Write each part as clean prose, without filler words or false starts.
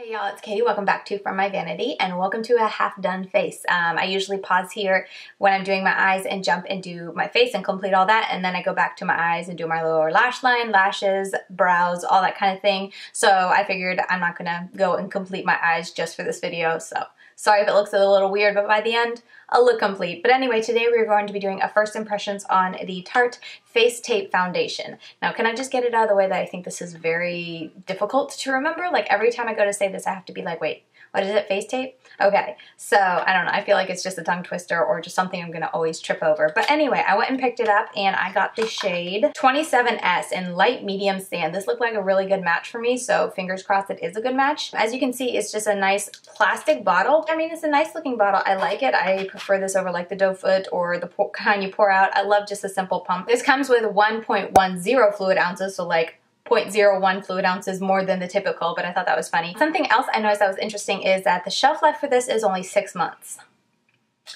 Hey y'all, it's Katie. Welcome back to From My Vanity and welcome to a half done face. I usually pause here when I'm doing my eyes and jump and do my face and complete all that, and then I go back to my eyes and do my lower lash line, lashes, brows, all that kind of thing. So I figured I'm not gonna go and complete my eyes just for this video, so sorry if it looks a little weird, but by the end, I'll look complete. But anyway, today we're going to be doing a first impressions on the Tarte Face Tape Foundation. Now, can I just get it out of the way that I think this is very difficult to remember? Like, every time I go to say this, I have to be like, wait, what is it, face tape? Okay, so I don't know, I feel like it's just a tongue twister or just something I'm gonna always trip over. But anyway, I went and picked it up and I got the shade 27S in light medium sand. This looked like a really good match for me, so fingers crossed it is a good match. As you can see, it's just a nice plastic bottle. I mean, it's a nice looking bottle. I like it. I prefer this over like the doe foot or the kind you pour out. I love just a simple pump. This comes with 1.10 fluid ounces, so like 0.01 fluid ounces more than the typical, but I thought that was funny. Something else I noticed that was interesting is that the shelf life for this is only 6 months,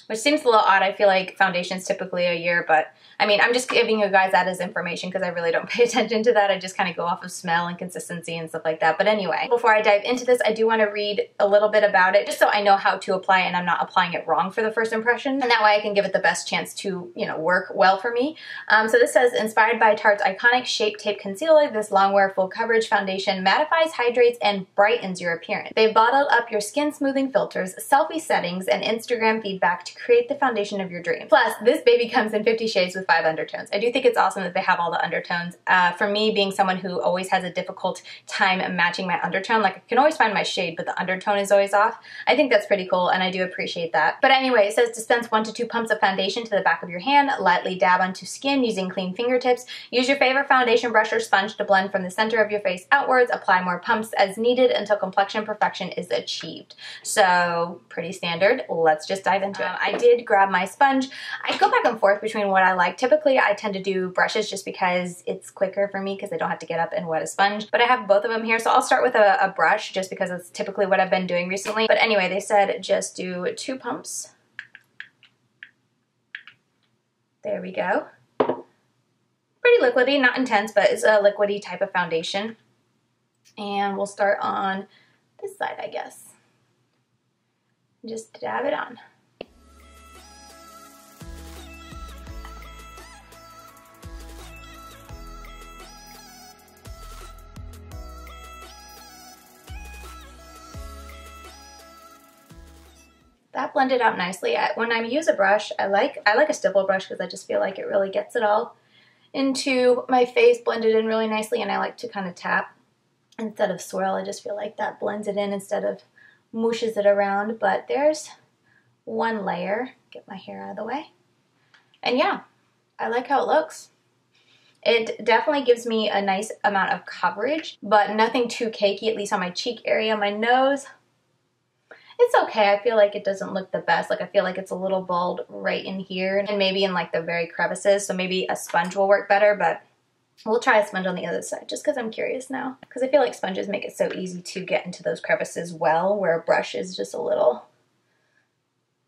which seems a little odd. I feel like foundation is typically a year, but I mean, I'm just giving you guys that as information because I really don't pay attention to that. I just kind of go off of smell and consistency and stuff like that. But anyway, before I dive into this, I do want to read a little bit about it just so I know how to apply it and I'm not applying it wrong for the first impression. And that way I can give it the best chance to, you know, work well for me. So this says, inspired by Tarte's iconic Shape Tape Concealer, this longwear full coverage foundation mattifies, hydrates, and brightens your appearance. They've bottled up your skin smoothing filters, selfie settings, and Instagram feedback to create the foundation of your dreams. Plus, this baby comes in 50 shades with 5 undertones. I do think it's awesome that they have all the undertones. For me, being someone who always has a difficult time matching my undertone, like I can always find my shade, but the undertone is always off. I think that's pretty cool, and I do appreciate that. But anyway, it says dispense 1 to 2 pumps of foundation to the back of your hand, lightly dab onto skin using clean fingertips. Use your favorite foundation brush or sponge to blend from the center of your face outwards. Apply more pumps as needed until complexion perfection is achieved. So, pretty standard. Let's just dive into it. I did grab my sponge. I go back and forth between what I like. Typically, I tend to do brushes just because it's quicker for me because I don't have to get up and wet a sponge. But I have both of them here, so I'll start with a brush just because it's typically what I've been doing recently. But anyway, they said just do 2 pumps. There we go. Pretty liquidy, not intense, but it's a liquidy type of foundation. And we'll start on this side, I guess. Just dab it on. That blended out nicely. When I use a brush, I like a stipple brush because I just feel like it really gets it all into my face, blended in really nicely, and I like to kind of tap instead of swirl. I just feel like that blends it in instead of mooshes it around. But there's one layer. Get my hair out of the way. And yeah, I like how it looks. It definitely gives me a nice amount of coverage, but nothing too cakey, at least on my cheek area. My nose, it's okay. I feel like it doesn't look the best. Like, I feel like it's a little bald right in here and maybe in like the very crevices. So maybe a sponge will work better, but we'll try a sponge on the other side just because I'm curious now. Because I feel like sponges make it so easy to get into those crevices well, where a brush is just a little,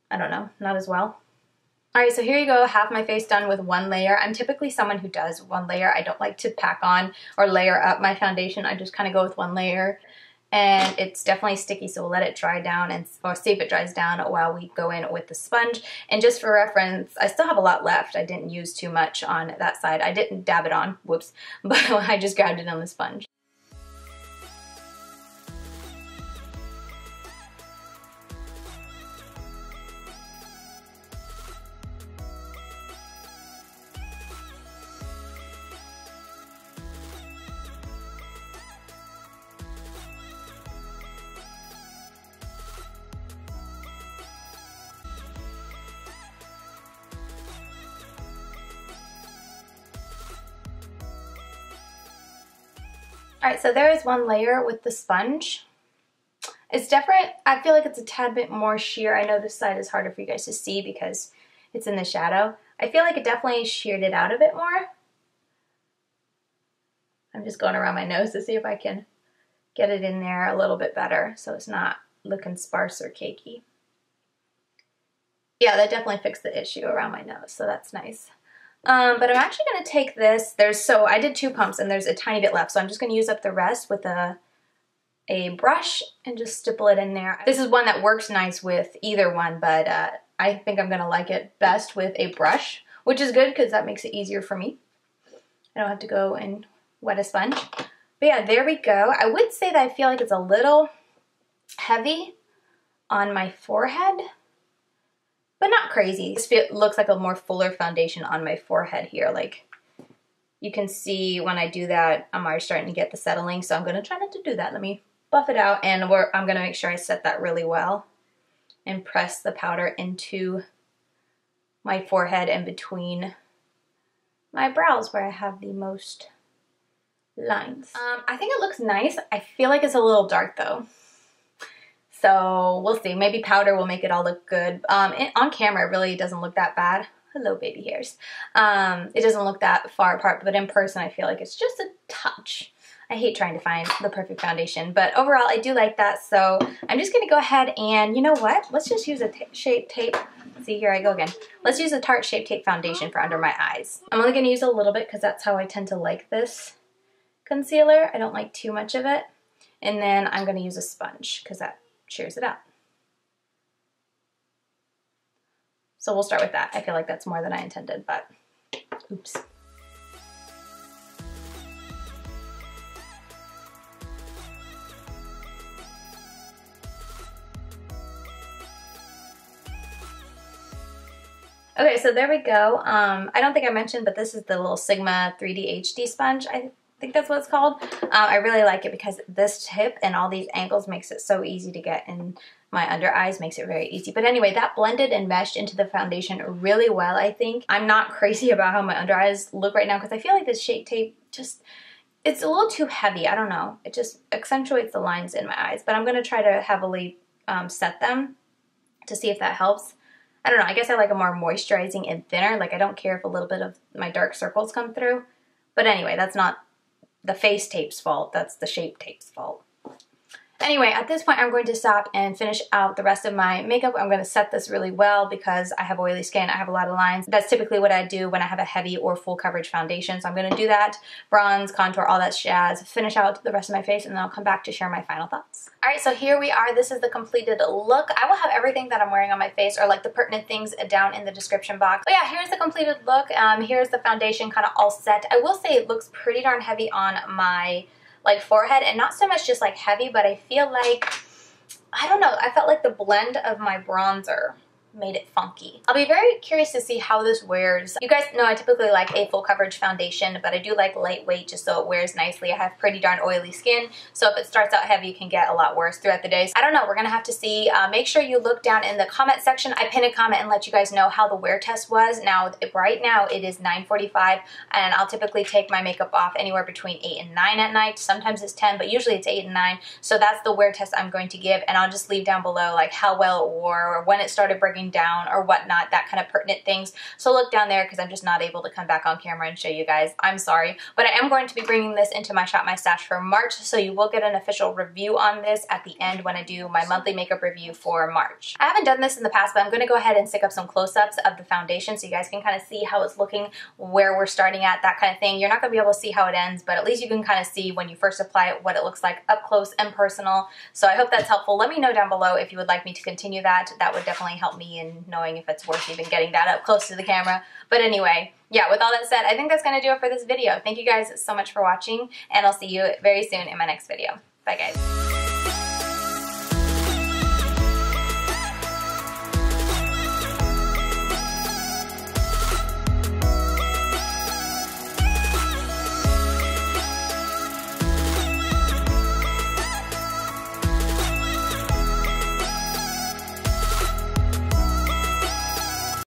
I don't know, not as well. Alright, so here you go, half my face done with 1 layer. I'm typically someone who does 1 layer. I don't like to pack on or layer up my foundation. I just kind of go with 1 layer. And it's definitely sticky, so we'll let it dry down or see if it dries down while we go in with the sponge. And just for reference, I still have a lot left. I didn't use too much on that side. I didn't dab it on, whoops, but I just grabbed it on the sponge. Alright, so there is 1 layer with the sponge. It's different. I feel like it's a tad bit more sheer. I know this side is harder for you guys to see because it's in the shadow. I feel like it definitely sheared it out a bit more. I'm just going around my nose to see if I can get it in there a little bit better so it's not looking sparse or cakey. Yeah, that definitely fixed the issue around my nose, so that's nice. But I'm actually going to take this. So I did 2 pumps and there's a tiny bit left, so I'm just going to use up the rest with a a brush and just stipple it in there. This is one that works nice with either one, but I think I'm gonna like it best with a brush, which is good because that makes it easier for me. I don't have to go and wet a sponge. But yeah, there we go. I would say that I feel like it's a little heavy on my forehead, but not crazy. It looks like a more fuller foundation on my forehead here. Like, you can see when I do that, I'm already starting to get the settling, so I'm gonna try not to do that. Let me buff it out, and I'm gonna make sure I set that really well and press the powder into my forehead and between my brows where I have the most lines. I think it looks nice. I feel like it's a little dark though. So we'll see. Maybe powder will make it all look good. On camera, it really doesn't look that bad. Hello, baby hairs. It doesn't look that far apart, but in person, I feel like it's just a touch. I hate trying to find the perfect foundation, but overall, I do like that. So I'm just gonna go ahead and, you know what? Let's just use a Shape Tape. See, here I go again. Let's use a Tarte Shape Tape foundation for under my eyes. I'm only gonna use a little bit because that's how I tend to like this concealer. I don't like too much of it. And then I'm gonna use a sponge because that shears it out. So we'll start with that. I feel like that's more than I intended, but oops. Okay, so there we go. I don't think I mentioned, but this is the little Sigma 3D HD sponge. I think that's what it's called. I really like it because this tip and all these angles makes it so easy to get in my under eyes, makes it very easy. But anyway, that blended and meshed into the foundation really well, I think. I'm not crazy about how my under eyes look right now because I feel like this Shape Tape just, it's a little too heavy. I don't know. It just accentuates the lines in my eyes. But I'm going to try to heavily set them to see if that helps. I don't know, I guess I like a more moisturizing and thinner. Like, I don't care if a little bit of my dark circles come through. But anyway, that's not the Face Tape's fault. That's the Shape Tape's fault. Anyway, at this point, I'm going to stop and finish out the rest of my makeup. I'm going to set this really well because I have oily skin. I have a lot of lines. That's typically what I do when I have a heavy or full coverage foundation. So I'm going to do that, bronze, contour, all that jazz, finish out the rest of my face, and then I'll come back to share my final thoughts. All right, so here we are. This is the completed look. I will have everything that I'm wearing on my face, or like the pertinent things, down in the description box. But yeah, here's the completed look. Here's the foundation kind of all set. I will say it looks pretty darn heavy on my forehead, and not so much just like heavy, but I feel like, I don't know, I felt like the blend of my bronzer made it funky. I'll be very curious to see how this wears. You guys know I typically like a full coverage foundation, but I do like lightweight just so it wears nicely. I have pretty darn oily skin, so if it starts out heavy, it can get a lot worse throughout the day. So I don't know, we're gonna have to see. Make sure you look down in the comment section. I pin a comment and let you guys know how the wear test was. Now, right now it is 9:45, and I'll typically take my makeup off anywhere between 8 and 9 at night. Sometimes it's 10, but usually it's 8 and 9. So that's the wear test I'm going to give, and I'll just leave down below like how well it wore, or when it started breaking down or whatnot, that kind of pertinent things. So look down there because I'm just not able to come back on camera and show you guys. I'm sorry, but I am going to be bringing this into my Shop My Stash for March, so you will get an official review on this at the end when I do my monthly makeup review for March. I haven't done this in the past, but I'm going to go ahead and stick up some close-ups of the foundation so you guys can kind of see how it's looking, where we're starting at, that kind of thing. You're not going to be able to see how it ends, but at least you can kind of see when you first apply it what it looks like up close and personal. So I hope that's helpful. Let me know down below if you would like me to continue that. That would definitely help me in knowing if it's worth even getting that up close to the camera. But anyway, yeah, with all that said, I think that's going to do it for this video. Thank you guys so much for watching, and I'll see you very soon in my next video. Bye, guys.